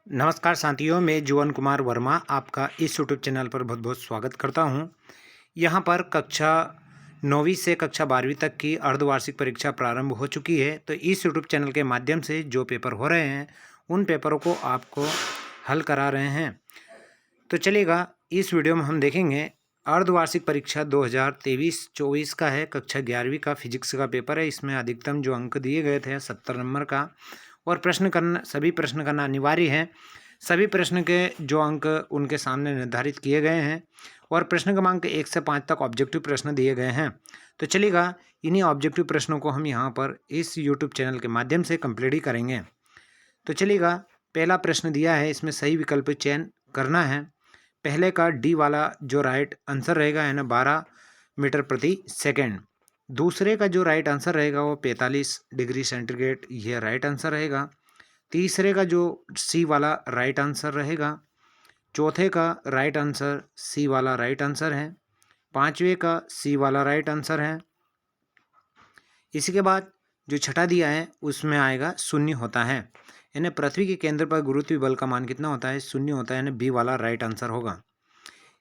नमस्कार साथियों, मैं जुवन कुमार वर्मा आपका इस यूट्यूब चैनल पर बहुत बहुत स्वागत करता हूं। यहां पर कक्षा 9वीं से कक्षा 12वीं तक की अर्धवार्षिक परीक्षा प्रारंभ हो चुकी है। तो इस यूट्यूब चैनल के माध्यम से जो पेपर हो रहे हैं उन पेपरों को आपको हल करा रहे हैं। तो चलिएगा, इस वीडियो में हम देखेंगे अर्धवार्षिक परीक्षा 2023-24 का है। कक्षा 11वीं का फिजिक्स का पेपर है। इसमें अधिकतम जो अंक दिए गए थे 70 नंबर का, और सभी प्रश्न करना अनिवार्य है। सभी प्रश्न के जो अंक उनके सामने निर्धारित किए गए हैं, और प्रश्न क्रमांक 1 से 5 तक ऑब्जेक्टिव प्रश्न दिए गए हैं। तो चलिएगा, इन्हीं ऑब्जेक्टिव प्रश्नों को हम यहाँ पर इस यूट्यूब चैनल के माध्यम से कंप्लीट ही करेंगे। तो चलिएगा, पहला प्रश्न दिया है, इसमें सही विकल्प चयन करना है। पहले का डी वाला जो राइट आंसर रहेगा है ना 12 मीटर प्रति सेकेंड। दूसरे का जो राइट आंसर रहेगा वो 45 डिग्री सेंटीग्रेड, ये राइट आंसर रहेगा। तीसरे का जो सी वाला राइट आंसर रहेगा। चौथे का राइट आंसर सी वाला राइट आंसर है। पांचवे का सी वाला राइट आंसर है। इसी के बाद जो छठा दिया है उसमें आएगा शून्य होता है, यानी पृथ्वी के केंद्र पर गुरुत्वीय बल का मान कितना होता है, शून्य होता है, यानी बी वाला राइट आंसर होगा।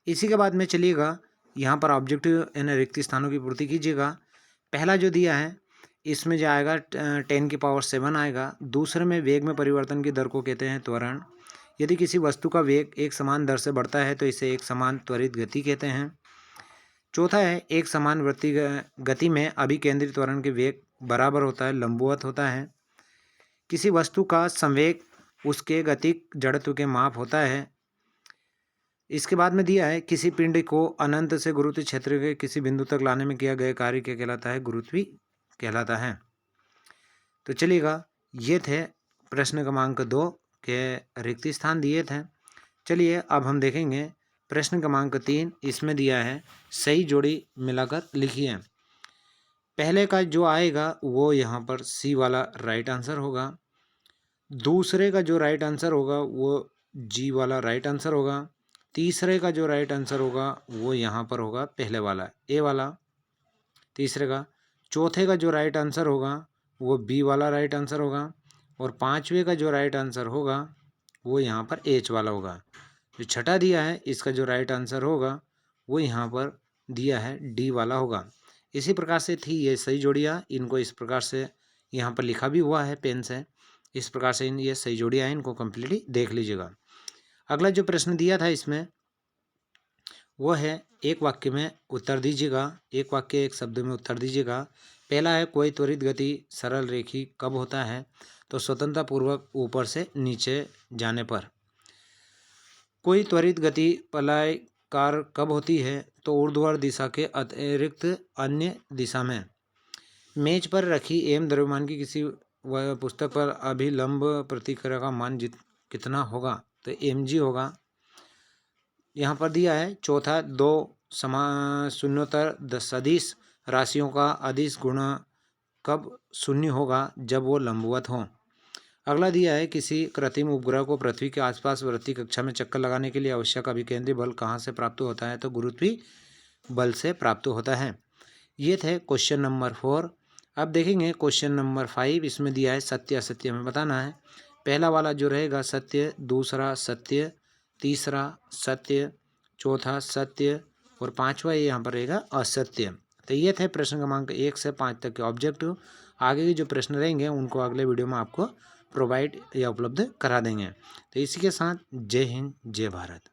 इसी के बाद में चलिएगा, यहाँ पर ऑब्जेक्टिव यानी रिक्त स्थानों की पूर्ति कीजिएगा। पहला जो दिया है इसमें जो आएगा 10⁻7 आएगा। दूसरे में वेग में परिवर्तन की दर को कहते हैं त्वरण। यदि किसी वस्तु का वेग एक समान दर से बढ़ता है तो इसे एक समान त्वरित गति कहते हैं। चौथा है, एक समान वृत्ति गति में अभिकेंद्रित त्वरण के वेग बराबर होता है, लंबवत होता है। किसी वस्तु का संवेग उसके गतिक जड़त्व के माप होता है। इसके बाद में दिया है, किसी पिंड को अनंत से गुरुत्व क्षेत्र के किसी बिंदु तक लाने में किया गया कार्य क्या कहलाता है, गुरुत्वीय कहलाता है। तो चलिएगा, ये थे प्रश्न क्रमांक 2 के रिक्त स्थान दिए थे। चलिए अब हम देखेंगे प्रश्न क्रमांक 3। इसमें दिया है सही जोड़ी मिलाकर लिखिए। पहले का जो आएगा वो यहाँ पर सी वाला राइट आंसर होगा। दूसरे का जो राइट आंसर होगा वो जी वाला राइट आंसर होगा। तीसरे का जो राइट आंसर होगा वो यहाँ पर होगा पहले वाला ए वाला तीसरे का। चौथे का जो राइट आंसर होगा वो बी वाला राइट आंसर होगा। और पांचवे का जो राइट आंसर होगा वो यहाँ पर एच वाला होगा। जो छठा दिया है इसका जो राइट आंसर होगा वो यहाँ पर दिया है डी वाला होगा। इसी प्रकार से थी ये सही जोड़ियाँ। इनको इस प्रकार से यहाँ पर लिखा भी हुआ है पेन से। इस प्रकार से ये सही जोड़ियाँ हैं, इनको कम्प्लीटली देख लीजिएगा। अगला जो प्रश्न दिया था इसमें वो है, एक वाक्य में उत्तर दीजिएगा। एक वाक्य एक शब्द में उत्तर दीजिएगा। पहला है, कोई त्वरित गति सरल रेखी कब होता है, तो स्वतंत्रता पूर्वक ऊपर से नीचे जाने पर। कोई त्वरित गति पलायकार कब होती है, तो ऊर्ध्वाधर दिशा के अतिरिक्त अन्य दिशा में। मेज पर रखी एम द्रव्यमान की किसी पुस्तक पर अभिलंब प्रतिक्रिया का मान कितना होगा, तो mg होगा। यहाँ पर दिया है चौथा, दो शून्योत्तर सदिश राशियों का अदिश गुण कब शून्य होगा, जब वो लंबवत हों। अगला दिया है, किसी कृत्रिम उपग्रह को पृथ्वी के आसपास वृत्तीय कक्षा में चक्कर लगाने के लिए आवश्यक अभिकेंद्री बल कहाँ से प्राप्त होता है, तो गुरुत्वीय बल से प्राप्त होता है। ये थे क्वेश्चन नंबर 4। अब देखेंगे क्वेश्चन नंबर 5। इसमें दिया है सत्य असत्य हमें बताना है। पहला वाला जो रहेगा सत्य, दूसरा सत्य, तीसरा सत्य, चौथा सत्य, और पांचवा ये यहाँ पर रहेगा असत्य। तो ये थे प्रश्न क्रमांक 1 से 5 तक के ऑब्जेक्टिव। आगे के जो प्रश्न रहेंगे उनको अगले वीडियो में आपको प्रोवाइड या उपलब्ध करा देंगे। तो इसी के साथ जय हिंद, जय भारत।